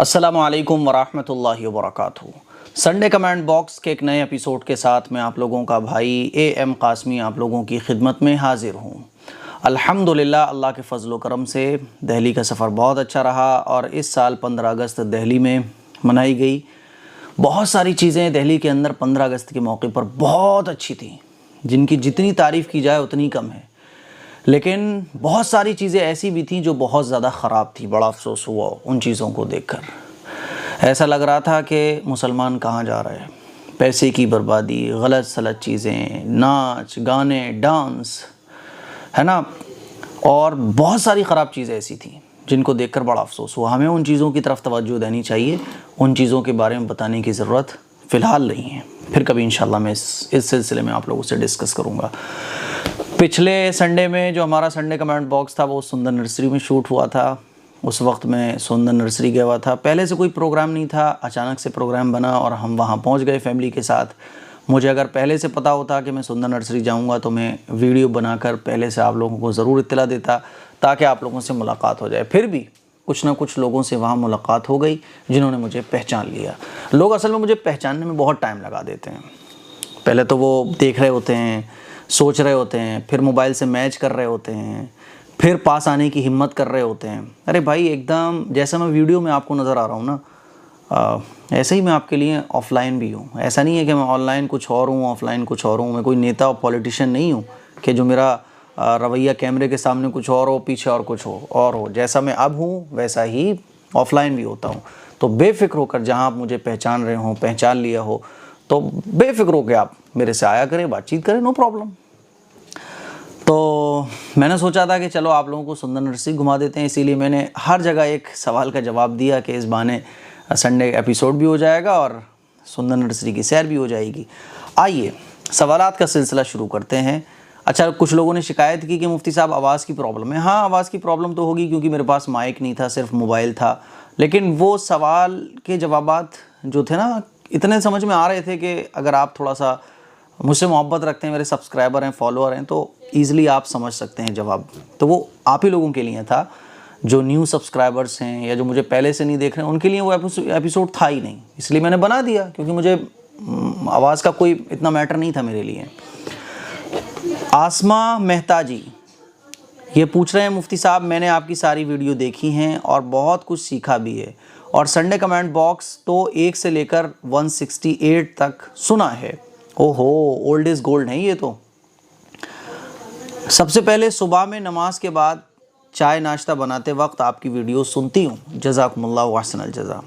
السلام علیکم ورحمۃ اللہ وبرکاتہ۔ سنڈے کمنٹ باکس کے ایک نئے ایپیسوڈ کے ساتھ میں آپ لوگوں کا بھائی اے ایم قاسمی آپ لوگوں کی خدمت میں حاضر ہوں۔ الحمدللہ اللہ کے فضل و کرم سے دہلی کا سفر بہت اچھا رہا اور اس سال 15 اگست دہلی میں منائی گئی۔ بہت ساری چیزیں دہلی کے اندر 15 اگست کے موقع پر بہت اچھی تھیں، جن کی جتنی تعریف کی جائے اتنی کم ہے، لیکن بہت ساری چیزیں ایسی بھی تھیں جو بہت زیادہ خراب تھی۔ بڑا افسوس ہوا ان چیزوں کو دیکھ کر۔ ایسا لگ رہا تھا کہ مسلمان کہاں جا رہے ہیں۔ پیسے کی بربادی، غلط سلط چیزیں، ناچ گانے، ڈانس، ہے نا، اور بہت ساری خراب چیزیں ایسی تھیں جن کو دیکھ کر بڑا افسوس ہوا۔ ہمیں ان چیزوں کی طرف توجہ دینی چاہیے، ان چیزوں کے بارے میں بتانے کی ضرورت فی الحال نہیں ہے۔ پھر کبھی انشاءاللہ میں اس سلسلے میں آپ لوگوں سے ڈسکس کروں گا۔ پچھلے سنڈے میں جو ہمارا سنڈے کمنٹ باکس تھا وہ سندر نرسری میں شوٹ ہوا تھا۔ اس وقت میں سندر نرسری گیا ہوا تھا، پہلے سے کوئی پروگرام نہیں تھا، اچانک سے پروگرام بنا اور ہم وہاں پہنچ گئے فیملی کے ساتھ۔ مجھے اگر پہلے سے پتہ ہوتا کہ میں سندر نرسری جاؤں گا تو میں ویڈیو بنا کر پہلے سے آپ لوگوں کو ضرور اطلاع دیتا تاکہ آپ لوگوں سے ملاقات ہو جائے۔ پھر بھی کچھ نہ کچھ لوگوں سے وہاں ملاقات ہو گئی جنہوں نے مجھے پہچان لیا۔ لوگ اصل میں مجھے پہچاننے میں بہت ٹائم لگا دیتے ہیں۔ پہلے تو وہ دیکھ رہے ہوتے ہیں، سوچ رہے ہوتے ہیں، پھر موبائل سے میچ کر رہے ہوتے ہیں، پھر پاس آنے کی ہمت کر رہے ہوتے ہیں۔ ارے بھائی، ایک دم جیسا میں ویڈیو میں آپ کو نظر آ رہا ہوں نا، ایسے ہی میں آپ کے لیے آف لائن بھی ہوں۔ ایسا نہیں ہے کہ میں آن لائن کچھ اور ہوں، آف لائن کچھ اور ہوں۔ میں کوئی نیتا اور پولیٹیشین نہیں ہوں کہ جو میرا رویہ کیمرے کے سامنے کچھ اور ہو، پیچھے اور کچھ اور ہو۔ جیسا میں اب ہوں ویسا ہی آف لائن بھی ہوتا ہوں۔ تو بے فکر ہو کر، جہاں آپ مجھے پہچان رہے ہوں، پہچان لیا ہو، تو بے فکر ہو کے آپ میرے سے آیا کریں، بات چیت کریں، نو پرابلم۔ تو میں نے سوچا تھا کہ چلو آپ لوگوں کو سندر نرسری گھما دیتے ہیں، اسی لیے میں نے ہر جگہ ایک سوال کا جواب دیا کہ اس بہانے سنڈے ایپیسوڈ بھی ہو جائے گا اور سندر نرسری کی سیر بھی ہو جائے گی۔ آئیے سوالات کا سلسلہ شروع کرتے ہیں۔ اچھا، کچھ لوگوں نے شکایت کی کہ مفتی صاحب آواز کی پرابلم ہے۔ ہاں، آواز کی پرابلم تو ہوگی کیونکہ میرے پاس مائک نہیں تھا، صرف موبائل تھا، لیکن وہ سوال کے جوابات جو تھے نا اتنے سمجھ میں آ رہے تھے کہ اگر آپ تھوڑا سا مجھ سے محبت رکھتے ہیں، میرے سبسکرائبر ہیں، فالوور ہیں، تو ایزیلی آپ سمجھ سکتے ہیں جواب۔ تو وہ آپ ہی لوگوں کے لیے تھا جو نیو سبسکرائبرز ہیں یا جو مجھے پہلے سے نہیں دیکھ رہے ہیں، ان کے لیے وہ ایپیسوڈ تھا ہی نہیں، اس لیے میں نے بنا دیا کیونکہ مجھے آواز کا کوئی اتنا میٹر نہیں تھا میرے لیے۔ آسما مہتاجی یہ پوچھ رہے ہیں مفتی صاحب میں نے آپ کی ساری ویڈیو دیکھی ہیں اور بہت کچھ سیکھا بھی ہے، اور سنڈے کمنٹ باکس تو 1 سے لے کر 168 تک سنا ہے۔ اوہو، اولڈ از گولڈ ہیں یہ تو۔ سب سے پہلے صبح میں نماز کے بعد چائے ناشتہ بناتے وقت آپ کی ویڈیو سنتی ہوں، جزاکم اللہ واحسن الجزا۔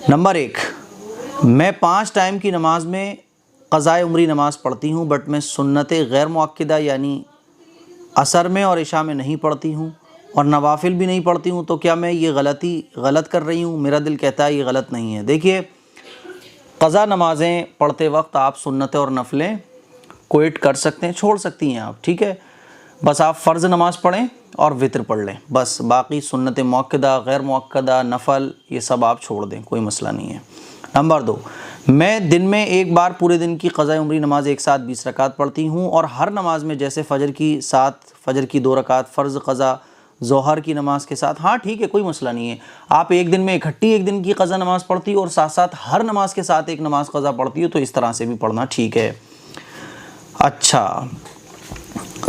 نمبر 1، میں 5 ٹائم کی نماز میں قضائے عمری نماز پڑھتی ہوں، بٹ میں سنت غیر مؤکدہ یعنی عصر میں اور عشاء میں نہیں پڑھتی ہوں اور نوافل بھی نہیں پڑھتی ہوں، تو کیا میں یہ غلط کر رہی ہوں؟ میرا دل کہتا ہے یہ غلط نہیں ہے۔ دیکھیے، قضا نمازیں پڑھتے وقت آپ سنتیں اور نفلیں کوئٹ کر سکتے ہیں، چھوڑ سکتی ہیں آپ، ٹھیک ہے؟ بس آپ فرض نماز پڑھیں اور وطر پڑھ لیں، بس باقی سنت مؤکدہ، غیر مؤکدہ، نفل، یہ سب آپ چھوڑ دیں، کوئی مسئلہ نہیں ہے۔ نمبر 2، میں دن میں ایک بار پورے دن کی قضاء عمری نماز ایک ساتھ 20 رکعت پڑھتی ہوں، اور ہر نماز میں جیسے فجر کی 2 رکعت فرض قضا ظہر کی نماز کے ساتھ۔ ہاں ٹھیک ہے، کوئی مسئلہ نہیں ہے۔ آپ ایک دن میں اکٹھی ایک دن کی قضا نماز پڑھتی ہو اور ساتھ ساتھ ہر نماز کے ساتھ ایک نماز قضا پڑھتی ہو، تو اس طرح سے بھی پڑھنا ٹھیک ہے۔ اچھا،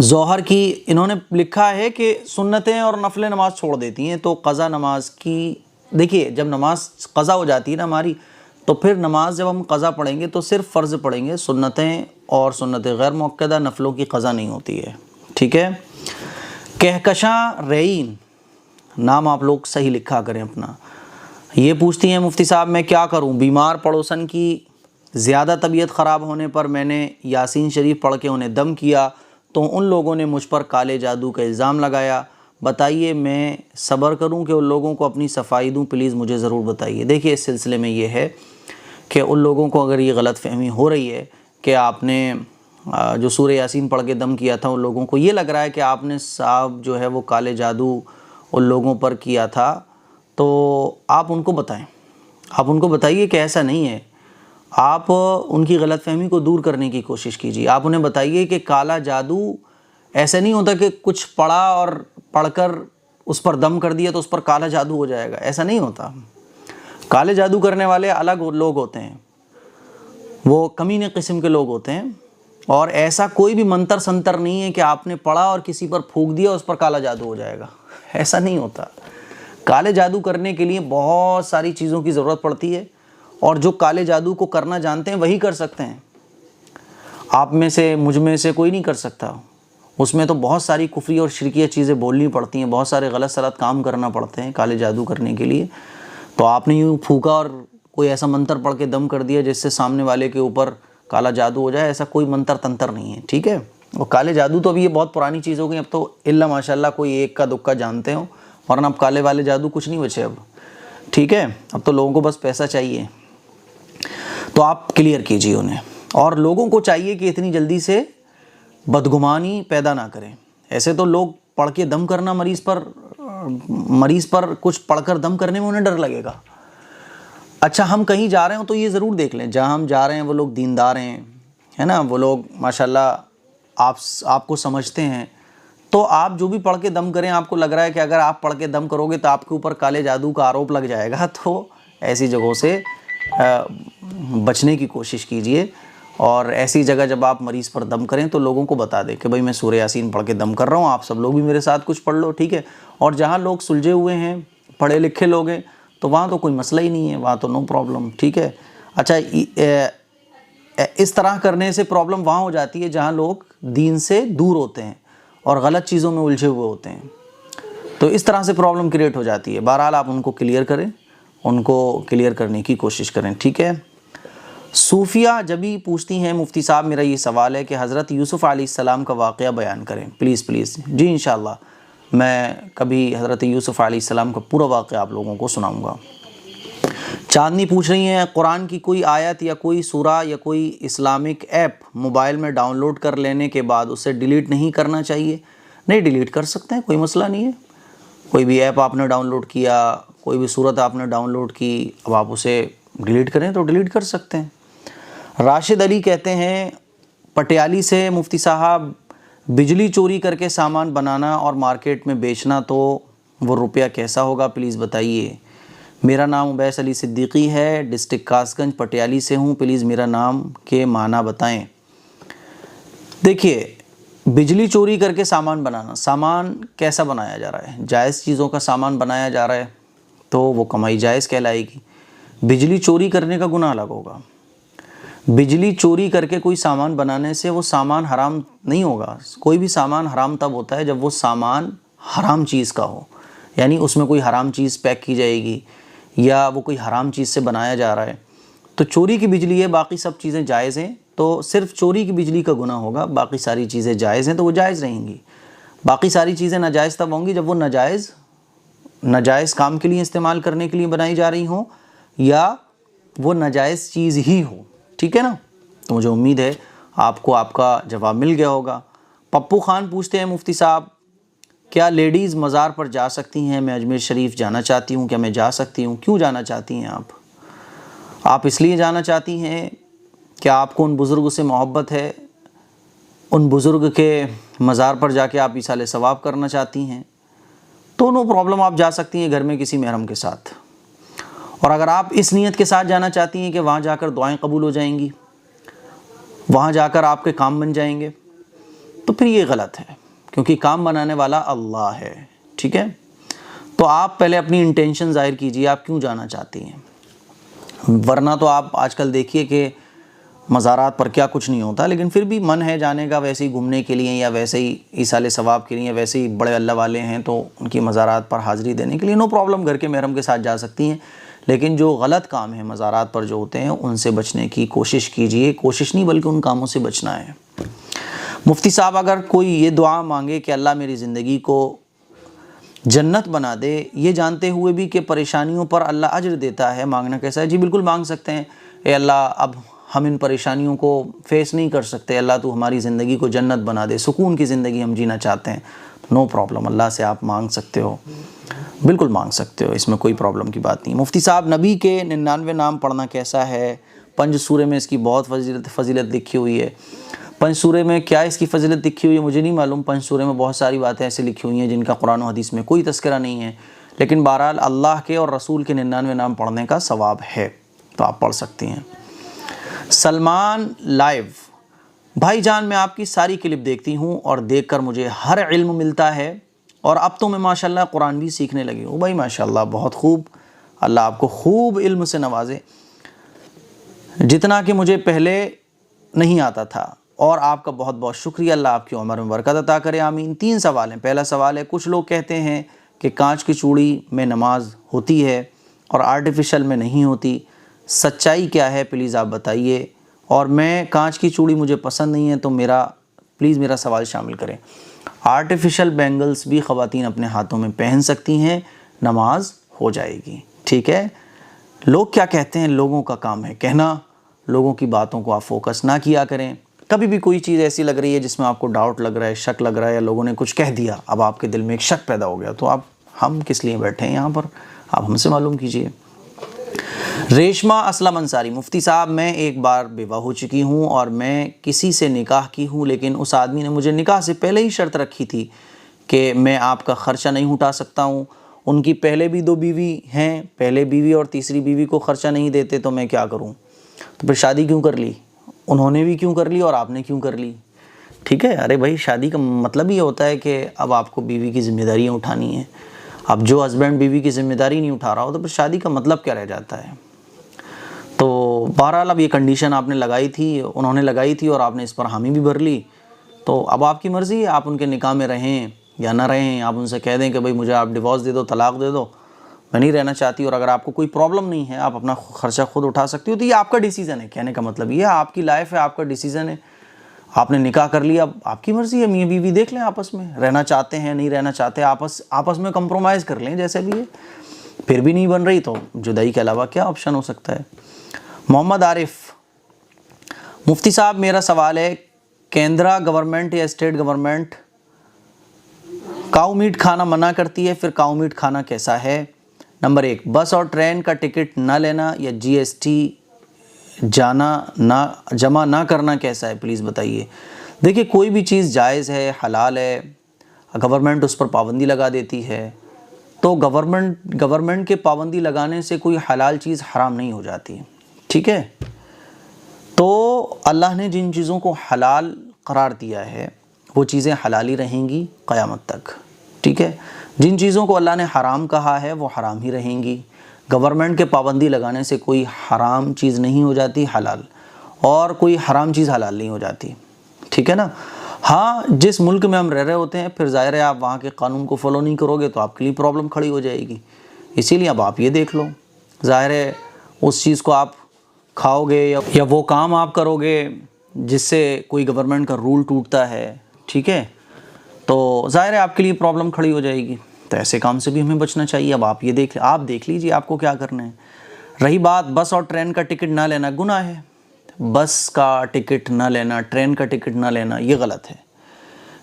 ظہر کی انہوں نے لکھا ہے کہ سنتیں اور نفل نماز چھوڑ دیتی ہیں، تو قضا نماز کی دیکھیے، جب نماز قضا ہو جاتی ہے نا ہماری، تو پھر نماز جب ہم قضا پڑھیں گے تو صرف فرض پڑھیں گے، سنتیں اور سنت غیر مؤکدہ نفلوں کی قضا نہیں ہوتی ہے، ٹھیک ہے؟ کہکشاں رعین، نام آپ لوگ صحیح لکھا کریں اپنا، یہ پوچھتی ہیں مفتی صاحب میں کیا کروں؟ بیمار پڑوسن کی زیادہ طبیعت خراب ہونے پر میں نے یاسین شریف پڑھ کے انہیں دم کیا، تو ان لوگوں نے مجھ پر کالے جادو کا الزام لگایا، بتائیے میں صبر کروں کہ ان لوگوں کو اپنی صفائی دوں؟ پلیز مجھے ضرور بتائیے۔ دیکھیے، اس سلسلے میں یہ ہے کہ ان لوگوں کو اگر یہ غلط فہمی ہو رہی ہے کہ آپ نے جو سورہ یاسین پڑھ کے دم کیا تھا، ان لوگوں کو یہ لگ رہا ہے کہ آپ نے صاحب جو ہے وہ کالے جادو ان لوگوں پر کیا تھا، تو آپ ان کو بتائیں، آپ ان کو بتائیے کہ ایسا نہیں ہے۔ آپ ان کی غلط فہمی کو دور کرنے کی کوشش کیجیے۔ آپ انہیں بتائیے کہ کالا جادو ایسا نہیں ہوتا کہ کچھ پڑھا اور پڑھ کر اس پر دم کر دیا تو اس پر کالا جادو ہو جائے گا، ایسا نہیں ہوتا۔ کالے جادو کرنے والے الگ لوگ ہوتے ہیں، وہ کمینے قسم کے لوگ ہوتے ہیں، اور ایسا کوئی بھی منتر سنتر نہیں ہے کہ آپ نے پڑھا اور کسی پر پھونک دیا اس پر کالا جادو ہو جائے گا، ایسا نہیں ہوتا۔ کالے جادو کرنے کے لیے بہت ساری چیزوں کی ضرورت پڑتی ہے، اور جو کالے جادو کو کرنا جانتے ہیں وہی کر سکتے ہیں۔ آپ میں سے، مجھ میں سے کوئی نہیں کر سکتا۔ اس میں تو بہت ساری کفری اور شرکیہ چیزیں بولنی پڑتی ہیں، بہت سارے غلط سلط کام کرنا پڑتے ہیں کالے جادو کرنے کے لیے۔ تو آپ نے یوں پھونکا اور کوئی ایسا منتر پڑھ کے دم کر دیا جس سے سامنے والے کے اوپر کالا جادو ہو جائے، ایسا کوئی منتر تنتر نہیں ہے، ٹھیک ہے۔ وہ کالے جادو تو ابھی یہ بہت پرانی چیز ہو گئی، اب تو الا ماشاء اللہ کوئی ایک کا دکا جانتے ہو، ورنہ اب کالے والے جادو کچھ نہیں بچے اب، ٹھیک ہے۔ اب تو لوگوں کو بس پیسہ چاہیے، تو آپ کلیئر کیجیے انہیں، اور لوگوں کو چاہیے کہ اتنی جلدی سے بدگمانی پیدا نہ کریں۔ ایسے تو لوگ پڑھ کے دم کرنا، مریض پر کچھ پڑھ کر دم کرنے میں انہیں ڈر لگے گا۔ اچھا ہم کہیں جا رہے ہوں تو یہ ضرور دیکھ لیں جہاں ہم جا رہے ہیں وہ لوگ دیندار ہیں، ہے نا، وہ لوگ ماشاءاللہ آپ کو سمجھتے ہیں، تو آپ جو بھی پڑھ کے دم کریں، آپ کو لگ رہا ہے کہ اگر آپ پڑھ کے دم کرو گے تو آپ کے اوپر کالے جادو کا آروپ لگ جائے گا، تو ایسی جگہوں سے بچنے کی کوشش کیجئے۔ اور ایسی جگہ جب آپ مریض پر دم کریں تو لوگوں کو بتا دیں کہ بھائی میں سورہ یاسین پڑھ کے دم کر رہا ہوں، آپ سب لوگ بھی میرے ساتھ کچھ پڑھ لو، ٹھیک ہے۔ اور جہاں لوگ سلجھے ہوئے ہیں، پڑھے لکھے لوگ ہیں، تو وہاں تو کوئی مسئلہ ہی نہیں ہے، وہاں تو نو پرابلم، ٹھیک ہے۔ اچھا اس طرح کرنے سے پرابلم وہاں ہو جاتی ہے جہاں لوگ دین سے دور ہوتے ہیں اور غلط چیزوں میں الجھے ہوئے ہوتے ہیں، تو اس طرح سے پرابلم کریٹ ہو جاتی ہے۔ بہرحال آپ ان کو کلیئر کریں، ان کو کلیئر کرنے کی کوشش کریں، ٹھیک ہے۔ صوفیہ جبھی پوچھتی ہیں مفتی صاحب میرا یہ سوال ہے کہ حضرت یوسف علیہ السلام کا واقعہ بیان کریں پلیز پلیز۔ جی انشاءاللہ میں کبھی حضرت یوسف علیہ السلام کا پورا واقعہ آپ لوگوں کو سناؤں گا۔ چاندنی پوچھ رہی ہیں قرآن کی کوئی آیت یا کوئی سورہ یا کوئی اسلامک ایپ موبائل میں ڈاؤن لوڈ کر لینے کے بعد اسے ڈیلیٹ نہیں کرنا چاہیے؟ نہیں، ڈیلیٹ کر سکتے ہیں، کوئی مسئلہ نہیں ہے۔ کوئی بھی ایپ آپ نے ڈاؤن لوڈ کیا، کوئی بھی صورت آپ نے ڈاؤن لوڈ کی، اب آپ اسے ڈیلیٹ کریں تو ڈیلیٹ کر سکتے ہیں۔ راشد علی کہتے ہیں پٹیالی سے مفتی صاحب بجلی چوری کر کے سامان بنانا اور مارکیٹ میں بیچنا تو وہ روپیہ کیسا ہوگا پلیز بتائیے۔ میرا نام عبیس علی صدیقی ہے، ڈسٹرکٹ کاس گنج پٹیالی سے ہوں، پلیز میرا نام کے معنی بتائیں۔ دیکھیے بجلی چوری کر کے سامان بنانا، سامان کیسا بنایا جا رہا ہے؟ جائز چیزوں کا سامان بنایا جا رہا ہے تو وہ کمائی جائز کہلائے گی۔ بجلی چوری کرنے کا گناہ الگ ہوگا۔ بجلی چوری کر کے کوئی سامان بنانے سے وہ سامان حرام نہیں ہوگا۔ کوئی بھی سامان حرام تب ہوتا ہے جب وہ سامان حرام چیز کا ہو، یعنی اس میں کوئی حرام چیز پیک کی جائے گی یا وہ کوئی حرام چیز سے بنایا جا رہا ہے، تو چوری کی بجلی ہے، باقی سب چیزیں جائز ہیں، تو صرف چوری کی بجلی کا گناہ ہوگا، باقی ساری چیزیں جائز ہیں تو وہ جائز رہیں گی۔ باقی ساری چیزیں ناجائز تب ہوں گی جب وہ ناجائز کام کے لیے استعمال کرنے کے لیے بنائی جا رہی ہوں یا وہ ناجائز چیز ہی ہو، ٹھیک ہے نا۔ تو مجھے امید ہے آپ کو آپ کا جواب مل گیا ہوگا۔ پپو خان پوچھتے ہیں مفتی صاحب کیا لیڈیز مزار پر جا سکتی ہیں؟ میں اجمیر شریف جانا چاہتی ہوں، کیا میں جا سکتی ہوں؟ کیوں جانا چاہتی ہیں آپ اس لیے جانا چاہتی ہیں کہ آپ کو ان بزرگ سے محبت ہے، ان بزرگ کے مزار پر جا کے آپ ایصال ثواب کرنا چاہتی ہیں، تو نو پرابلم، آپ جا سکتی ہیں گھر میں کسی محرم کے ساتھ۔ اور اگر آپ اس نیت کے ساتھ جانا چاہتی ہیں کہ وہاں جا کر دعائیں قبول ہو جائیں گی، وہاں جا کر آپ کے کام بن جائیں گے، تو پھر یہ غلط ہے، کیونکہ کام بنانے والا اللہ ہے، ٹھیک ہے۔ تو آپ پہلے اپنی انٹینشن ظاہر کیجئے، آپ کیوں جانا چاہتی ہیں، ورنہ تو آپ آج کل دیکھیے کہ مزارات پر کیا کچھ نہیں ہوتا، لیکن پھر بھی من ہے جانے کا، ویسے ہی گھومنے کے لیے یا ویسے ہی ایصال ثواب کے لیے، ویسے ہی بڑے اللہ والے ہیں تو ان کی مزارات پر حاضری دینے کے لیے نو پرابلم، گھر کے محرم کے ساتھ جا سکتی ہیں۔ لیکن جو غلط کام ہیں مزارات پر جو ہوتے ہیں ان سے بچنے کی کوشش کیجئے، کوشش نہیں بلکہ ان کاموں سے بچنا ہے۔ مفتی صاحب اگر کوئی یہ دعا مانگے کہ اللہ میری زندگی کو جنت بنا دے، یہ جانتے ہوئے بھی کہ پریشانیوں پر اللہ اجر دیتا ہے، مانگنا کیسا ہے؟ جی بالکل مانگ سکتے ہیں، اے اللہ اب ہم ان پریشانیوں کو فیس نہیں کر سکتے، اللہ تو ہماری زندگی کو جنت بنا دے، سکون کی زندگی ہم جینا چاہتے ہیں، نو پرابلم، اللہ سے آپ مانگ سکتے ہو، بالکل مانگ سکتے ہو، اس میں کوئی پرابلم کی بات نہیں۔ مفتی صاحب نبی کے 99 نام پڑھنا کیسا ہے؟ پنج سورے میں اس کی بہت فضیلت لکھی ہوئی ہے۔ پنج سورے میں کیا اس کی فضیلت لکھی ہوئی ہے مجھے نہیں معلوم، پنج سورے میں بہت ساری باتیں ایسے لکھی ہوئی ہیں جن کا قرآن و حدیث میں کوئی تذکرہ نہیں ہے، لیکن بہرحال اللہ کے اور رسول کے 99 نام پڑھنے کا ثواب ہے، تو آپ پڑھ سکتی ہیں۔ سلمان لائیو: بھائی جان میں آپ کی ساری کلپ دیکھتی ہوں اور دیکھ کر مجھے ہر علم ملتا ہے، اور اب تو میں ماشاءاللہ قرآن بھی سیکھنے لگی ہوں۔ بھائی ماشاءاللہ بہت خوب، اللہ آپ کو خوب علم سے نوازے، جتنا کہ مجھے پہلے نہیں آتا تھا، اور آپ کا بہت بہت شکریہ، اللہ آپ کی عمر میں برکت عطا کرے، آمین۔ 3 سوال ہیں۔ پہلا سوال ہے، کچھ لوگ کہتے ہیں کہ کانچ کی چوڑی میں نماز ہوتی ہے اور آرٹیفیشل میں نہیں ہوتی، سچائی کیا ہے پلیز آپ بتائیے، اور میں کانچ کی چوڑی مجھے پسند نہیں ہے، تو پلیز میرا سوال شامل کریں۔ آرٹیفیشل بینگلز بھی خواتین اپنے ہاتھوں میں پہن سکتی ہیں، نماز ہو جائے گی، ٹھیک ہے۔ لوگ کیا کہتے ہیں، لوگوں کا کام ہے کہنا، لوگوں کی باتوں کو آپ فوکس نہ کیا کریں۔ کبھی بھی کوئی چیز ایسی لگ رہی ہے جس میں آپ کو ڈاؤٹ لگ رہا ہے، شک لگ رہا ہے، یا لوگوں نے کچھ کہہ دیا، اب آپ کے دل میں ایک شک پیدا ہو گیا، تو ہم کس لیے بیٹھے ہیں یہاں پر، آپ ہم سے معلوم کیجئے۔ ریشمہ اسلم انصاری: مفتی صاحب میں ایک بار بیوہ ہو چکی ہوں اور میں کسی سے نکاح کی ہوں، لیکن اس آدمی نے مجھے نکاح سے پہلے ہی شرط رکھی تھی کہ میں آپ کا خرچہ نہیں اٹھا سکتا ہوں۔ ان کی پہلے بھی 2 بیوی ہیں، پہلے بیوی اور تیسری بیوی کو خرچہ نہیں دیتے، تو میں کیا کروں؟ تو پھر شادی کیوں کر لی؟ انہوں نے بھی کیوں کر لی اور آپ نے کیوں کر لی؟ ٹھیک ہے، ارے بھائی شادی کا مطلب یہ ہوتا ہے کہ اب آپ کو بیوی کی ذمہ داریاں اٹھانی ہیں۔ اب جو ہسبینڈ بیوی کی ذمہ داری نہیں اٹھا رہا ہو تو پھر شادی کا مطلب کیا رہ جاتا ہے؟ تو بہرحال اب یہ کنڈیشن آپ نے لگائی تھی، انہوں نے لگائی تھی، اور آپ نے اس پر حامی بھی بھر لی، تو اب آپ کی مرضی ہے، آپ ان کے نکاح میں رہیں یا نہ رہیں۔ آپ ان سے کہہ دیں کہ بھائی مجھے آپ ڈیورس دے دو، طلاق دے دو، میں نہیں رہنا چاہتی، اور اگر آپ کو کوئی پرابلم نہیں ہے، آپ اپنا خرچہ خود اٹھا سکتی ہو، تو یہ آپ کا ڈیسیژن ہے۔ کہنے کا مطلب یہ ہے آپ کی لائف ہے، آپ کا ڈیسیژن ہے، آپ نے نکاح کر لیا، اب آپ کی مرضی ہے، میاں بیوی دیکھ لیں آپس میں، رہنا چاہتے ہیں نہیں رہنا چاہتے، آپس میں کمپرومائز کر لیں جیسے بھی ہے۔ پھر بھی نہیں بن رہی تو جدائی کے علاوہ کیا آپشن ہو سکتا ہے۔ محمد عارف: مفتی صاحب میرا سوال ہے، کیندرا گورنمنٹ یا اسٹیٹ گورنمنٹ کاؤ میٹ کھانا منع کرتی ہے، پھر کاؤ میٹ کھانا کیسا ہے؟ نمبر 1، بس اور ٹرین کا ٹکٹ نہ لینا یا جی ایس ٹی جمع نہ کرنا کیسا ہے پلیز بتائیے۔ دیکھیے کوئی بھی چیز جائز ہے، حلال ہے، گورنمنٹ اس پر پابندی لگا دیتی ہے، تو گورنمنٹ کے پابندی لگانے سے کوئی حلال چیز حرام نہیں ہو جاتی، ٹھیک ہے۔ تو اللہ نے جن چیزوں کو حلال قرار دیا ہے وہ چیزیں حلال ہی رہیں گی قیامت تک، ٹھیک ہے۔ جن چیزوں کو اللہ نے حرام کہا ہے وہ حرام ہی رہیں گی۔ گورنمنٹ کے پابندی لگانے سے کوئی حرام چیز نہیں ہو جاتی حلال، اور کوئی حرام چیز حلال نہیں ہو جاتی، ٹھیک ہے نا۔ ہاں جس ملک میں ہم رہ رہے ہوتے ہیں پھر ظاہر ہے آپ وہاں کے قانون کو فالو نہیں کرو گے تو آپ کے لیے پرابلم کھڑی ہو جائے گی، اسی لیے اب آپ یہ دیکھ لو، ظاہر ہے اس چیز کو آپ کھاؤ گے یا وہ کام آپ کرو گے جس سے کوئی گورنمنٹ کا رول ٹوٹتا ہے، ٹھیک ہے، تو ظاہر ہے آپ کے لیے پرابلم کھڑی ہو جائے گی، تو ایسے کام سے بھی ہمیں بچنا چاہیے۔ اب آپ دیکھ لیجئے آپ کو کیا کرنا ہے۔ رہی بات بس اور ٹرین کا ٹکٹ نہ لینا، گناہ ہے، بس کا ٹکٹ نہ لینا، ٹرین کا ٹکٹ نہ لینا یہ غلط ہے،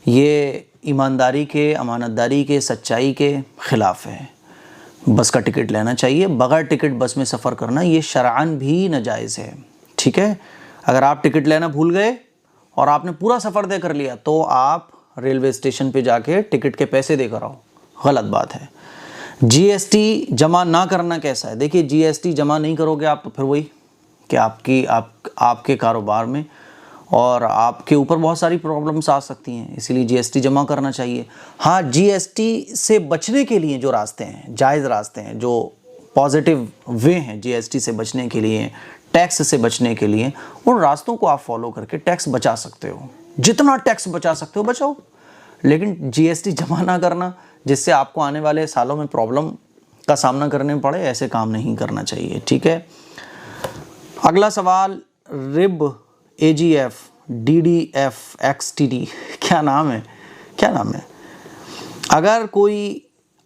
یہ ایمانداری کے، امانت داری کے، سچائی کے خلاف ہے۔ بس کا ٹکٹ لینا چاہیے، بغیر ٹکٹ بس میں سفر کرنا یہ شرعاً بھی ناجائز ہے، ٹھیک ہے۔ اگر آپ ٹکٹ لینا بھول گئے اور آپ نے پورا سفر طے کر لیا تو آپ ریلوے اسٹیشن پہ جا کے ٹکٹ کے پیسے دے کر آؤ، غلط بات ہے۔ جی ایس ٹی جمع نہ کرنا کیسا ہے؟ دیکھیے جی ایس ٹی جمع نہیں کرو گے آپ تو پھر وہی کہ آپ کے کاروبار میں اور آپ کے اوپر بہت ساری پرابلمس آ سکتی ہیں، اسی لیے جی ایس ٹی جمع کرنا چاہیے۔ ہاں جی ایس ٹی سے بچنے کے لیے جو راستے ہیں، جائز راستے ہیں، جو پازیٹیو وے ہیں جی ایس ٹی سے بچنے کے لیے، ٹیکس سے بچنے کے لیے، ان راستوں کو آپ فالو کر کے ٹیکس بچا سکتے ہو، جتنا ٹیکس بچا سکتے ہو بچاؤ، لیکن جی ایس ٹی جمع نہ کرنا جس سے آپ کو آنے والے سالوں میں پرابلم کا سامنا کرنے پڑے، ایسے کام نہیں کرنا چاہیے، ٹھیک ہے۔ اگلا سوال رب A G F D D F X T D, کیا نام ہے؟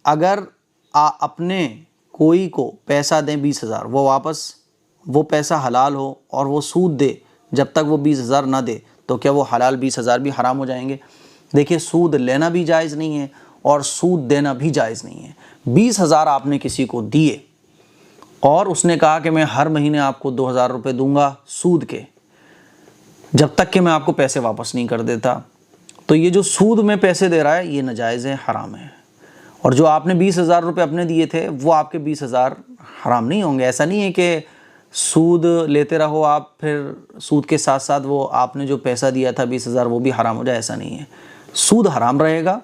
اگر اپنے کوئی کو پیسہ دیں 20,000، وہ پیسہ حلال ہو اور وہ سود دے جب تک وہ 20,000 نہ دے تو کیا وہ حلال 20,000 بھی حرام ہو جائیں گے؟ دیکھیے سود لینا بھی جائز نہیں ہے اور سود دینا بھی جائز نہیں ہے۔ 20,000 آپ نے کسی کو دیے اور اس نے کہا کہ میں ہر مہینے آپ کو 2,000 روپے دوں گا سود کے، جب تک کہ میں آپ کو پیسے واپس نہیں کر دیتا، تو یہ جو سود میں پیسے دے رہا ہے یہ ناجائز ہے، حرام ہے، اور جو آپ نے 20,000 روپے اپنے دیے تھے وہ آپ کے 20,000 حرام نہیں ہوں گے۔ ایسا نہیں ہے کہ سود لیتے رہو آپ، پھر سود کے ساتھ ساتھ وہ آپ نے جو پیسہ دیا تھا 20,000 وہ بھی حرام ہو جائے، ایسا نہیں ہے۔ سود حرام رہے گا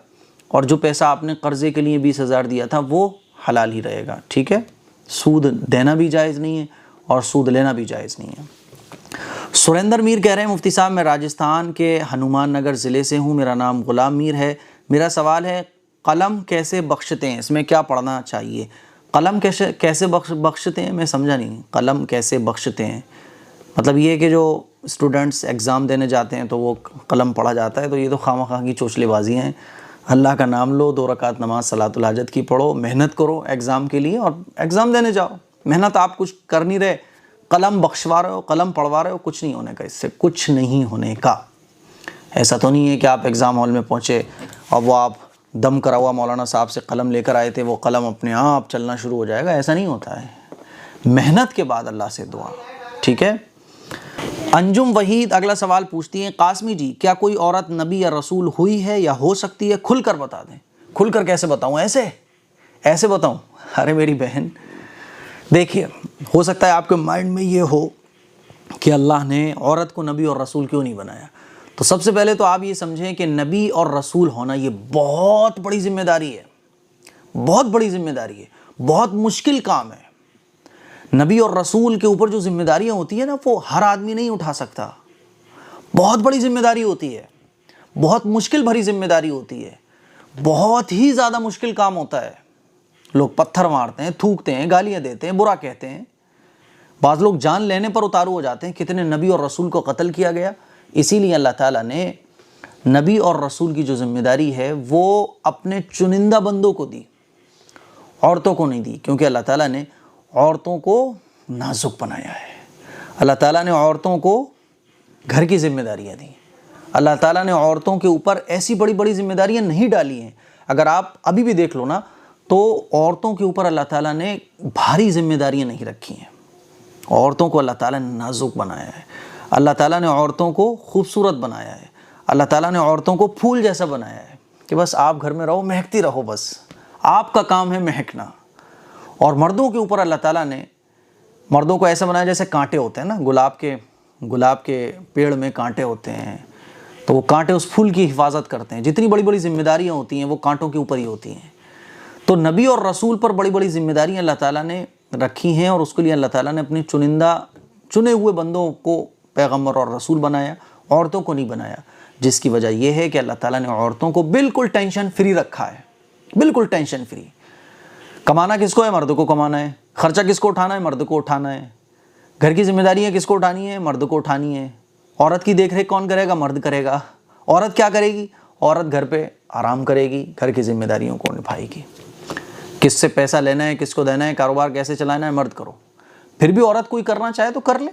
اور جو پیسہ آپ نے قرضے کے لیے 20,000 دیا تھا وہ حلال ہی رہے گا، ٹھیک ہے؟ سود دینا بھی جائز نہیں ہے اور سود لینا بھی جائز نہیں ہے۔ سریندر میر کہہ رہے ہیں مفتی صاحب میں راجستھان کے ہنومان نگر ضلع سے ہوں، میرا نام غلام میر ہے، میرا سوال ہے قلم کیسے بخشتے ہیں، اس میں کیا پڑھنا چاہیے؟ قلم کیسے بخشتے ہیں، میں سمجھا نہیں، قلم کیسے بخشتے ہیں مطلب یہ ہے کہ جو اسٹوڈنٹس ایگزام دینے جاتے ہیں تو وہ قلم پڑھا جاتا ہے، تو یہ تو خواہ مخواہ کی چوچلے بازی ہیں۔ اللہ کا نام لو، 2 رکعت نماز صلاۃ الحاجت کی پڑھو، محنت کرو ایگزام کے لیے اور ایگزام دینے جاؤ۔ محنت آپ کچھ کر نہیں رہے، قلم بخشوا رہے ہو، قلم پڑھوا رہے ہو، کچھ نہیں ہونے کا، اس سے کچھ نہیں ہونے کا۔ ایسا تو نہیں ہے کہ آپ ایگزام ہال میں پہنچے اور وہ آپ دم کرا ہوا مولانا صاحب سے قلم لے کر آئے تھے، وہ قلم اپنے آپ چلنا شروع ہو جائے گا، ایسا نہیں ہوتا ہے۔ محنت کے بعد اللہ سے دعا، ٹھیک ہے؟ انجم وحید اگلا سوال پوچھتی ہیں، قاسمی جی کیا کوئی عورت نبی یا رسول ہوئی ہے یا ہو سکتی ہے؟ کھل کر بتا دیں۔ کھل کر کیسے بتاؤں؟ ایسے بتاؤں؟ ارے میری بہن دیکھیے، ہو سکتا ہے آپ کے مائنڈ میں یہ ہو کہ اللہ نے عورت کو نبی اور رسول کیوں نہیں بنایا۔ تو سب سے پہلے تو آپ یہ سمجھیں کہ نبی اور رسول ہونا یہ بہت بڑی ذمہ داری ہے، بہت بڑی ذمہ داری ہے، بہت مشکل کام ہے۔ نبی اور رسول کے اوپر جو ذمہ داریاں ہوتی ہیں نا وہ ہر آدمی نہیں اٹھا سکتا، بہت بڑی ذمہ داری ہوتی ہے، بہت مشکل بھری ذمہ داری ہوتی ہے، بہت ہی زیادہ مشکل کام ہوتا ہے۔ لوگ پتھر مارتے ہیں، تھوکتے ہیں، گالیاں دیتے ہیں، برا کہتے ہیں، بعض لوگ جان لینے پر اتارو ہو جاتے ہیں۔ کتنے نبی اور رسول کو قتل کیا گیا۔ اسی لیے اللہ تعالیٰ نے نبی اور رسول کی جو ذمہ داری ہے وہ اپنے چنندہ بندوں کو دی، عورتوں کو نہیں دی، کیونکہ اللہ تعالیٰ نے عورتوں کو نازک بنایا ہے۔ اللہ تعالیٰ نے عورتوں کو گھر کی ذمہ داریاں دیں، اللہ تعالیٰ نے عورتوں کے اوپر ایسی بڑی بڑی ذمہ داریاں نہیں ڈالی ہیں۔ اگر آپ ابھی بھی دیکھ لو نا تو عورتوں کے اوپر اللہ تعالیٰ نے بھاری ذمہ داریاں نہیں رکھی ہیں۔ عورتوں کو اللہ تعالیٰ نے نازک بنایا ہے، اللہ تعالیٰ نے عورتوں کو خوبصورت بنایا ہے، اللہ تعالیٰ نے عورتوں کو پھول جیسا بنایا ہے کہ بس آپ گھر میں رہو، مہکتی رہو، بس آپ کا کام ہے مہکنا۔ اور مردوں کے اوپر اللہ تعالیٰ نے مردوں کو ایسا بنایا جیسے کانٹے ہوتے ہیں نا، گلاب کے پیڑ میں کانٹے ہوتے ہیں، تو وہ کانٹے اس پھول کی حفاظت کرتے ہیں۔ جتنی بڑی بڑی ذمہ داریاں ہوتی ہیں وہ کانٹوں کے اوپر ہی ہوتی ہیں۔ تو نبی اور رسول پر بڑی بڑی ذمہ داریاں اللہ تعالیٰ نے رکھی ہیں، اور اس کے لیے اللہ تعالیٰ نے اپنے چنے ہوئے بندوں کو پیغمبر اور رسول بنایا، عورتوں کو نہیں بنایا، جس کی وجہ یہ ہے کہ اللہ تعالیٰ نے عورتوں کو بالکل ٹینشن فری رکھا ہے، بالکل ٹینشن فری۔ کمانا کس کو ہے؟ مرد کو کمانا ہے۔ خرچہ کس کو اٹھانا ہے؟ مرد کو اٹھانا ہے۔ گھر کی ذمہ داریاں کس کو اٹھانی ہے؟ مرد کو اٹھانی ہے۔ عورت کی دیکھ ریکھ کون کرے گا؟ مرد کرے گا۔ عورت کیا کرے گی؟ عورت گھر پہ آرام کرے گی، گھر کی ذمہ داریوں کو نبھائے گی۔ کس سے پیسہ لینا ہے، کس کو دینا ہے، کاروبار کیسے چلانا ہے، مرد کرو۔ پھر بھی عورت کوئی کرنا چاہے تو کر لے۔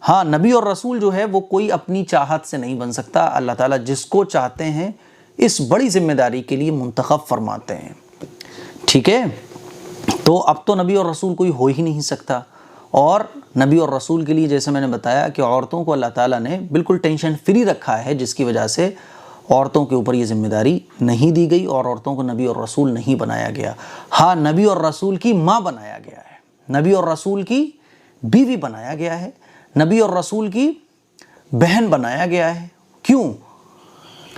ہاں، نبی اور رسول جو ہے وہ کوئی اپنی چاہت سے نہیں بن سکتا، اللہ تعالیٰ جس کو چاہتے ہیں اس بڑی ذمہ داری کے لیے منتخب فرماتے ہیں، ٹھیک ہے؟ تو اب تو نبی اور رسول کوئی ہو ہی نہیں سکتا۔ اور نبی اور رسول کے لیے جیسے میں نے بتایا کہ عورتوں کو اللہ تعالیٰ نے بالکل ٹینشن فری رکھا ہے، جس کی وجہ سے عورتوں کے اوپر یہ ذمہ داری نہیں دی گئی اور عورتوں کو نبی اور رسول نہیں بنایا گیا۔ ہاں، نبی اور رسول کی ماں بنایا گیا ہے، نبی اور رسول کی بیوی بنایا گیا ہے، نبی اور رسول کی بہن بنایا گیا ہے۔ کیوں؟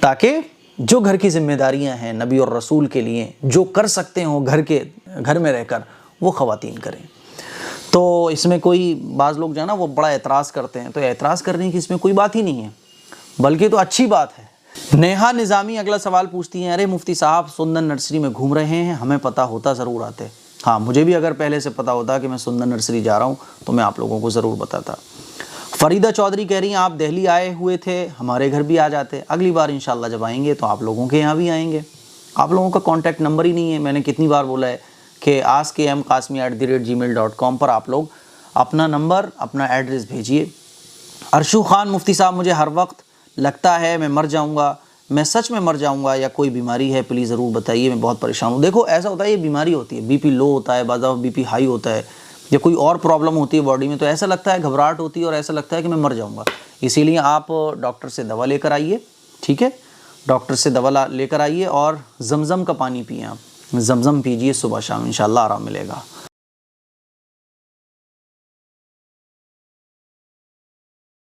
تاکہ جو گھر کی ذمہ داریاں ہیں نبی اور رسول کے لیے جو کر سکتے ہوں گھر میں رہ کر، وہ خواتین کریں۔ تو اس میں کوئی بعض لوگ جو ہے نا وہ بڑا اعتراض کرتے ہیں، تو اعتراض کرنے کی اس میں کوئی بات ہی نہیں ہے، بلکہ تو اچھی بات ہے۔ نیہا نظامی اگلا سوال پوچھتی ہیں، ارے مفتی صاحب سندن نرسری میں گھوم رہے ہیں، ہمیں پتہ ہوتا ضرور آتے۔ ہاں، مجھے بھی اگر پہلے سے پتہ ہوتا کہ میں سندن نرسری جا رہا ہوں تو میں آپ لوگوں کو ضرور بتاتا۔ فریدہ چودھری کہہ رہی ہیں آپ دہلی آئے ہوئے تھے، ہمارے گھر بھی آ جاتے، اگلی بار انشاءاللہ جب آئیں گے تو آپ لوگوں کے یہاں بھی آئیں گے۔ آپ لوگوں کا کانٹیکٹ نمبر ہی نہیں ہے، میں نے کتنی بار بولا ہے کہ askmqasmi@gmail.com پر آپ لوگ اپنا نمبر، اپنا ایڈریس بھیجیے۔ ارشو خان، مفتی صاحب مجھے ہر وقت لگتا ہے میں مر جاؤں گا، میں سچ میں مر جاؤں گا یا کوئی بیماری ہے، پلیز ضرور بتائیے، میں بہت پریشان ہوں۔ دیکھو ایسا ہوتا ہے، یہ بیماری ہوتی ہے، بی پی لو ہوتا ہے، بعض دفعہ بی پی ہائی ہوتا ہے، یا کوئی اور پرابلم ہوتی ہے باڈی میں، تو ایسا لگتا ہے گھبراہٹ ہوتی ہے اور ایسا لگتا ہے کہ میں مر جاؤں گا۔ اسی لیے آپ ڈاکٹر سے دوا لے کر آئیے، ٹھیک ہے؟ ڈاکٹر سے دوا لے کر آئیے اور زمزم کا پانی پئیں آپ، زمزم پیجیے صبح شام، انشاءاللہ آرام ملے گا۔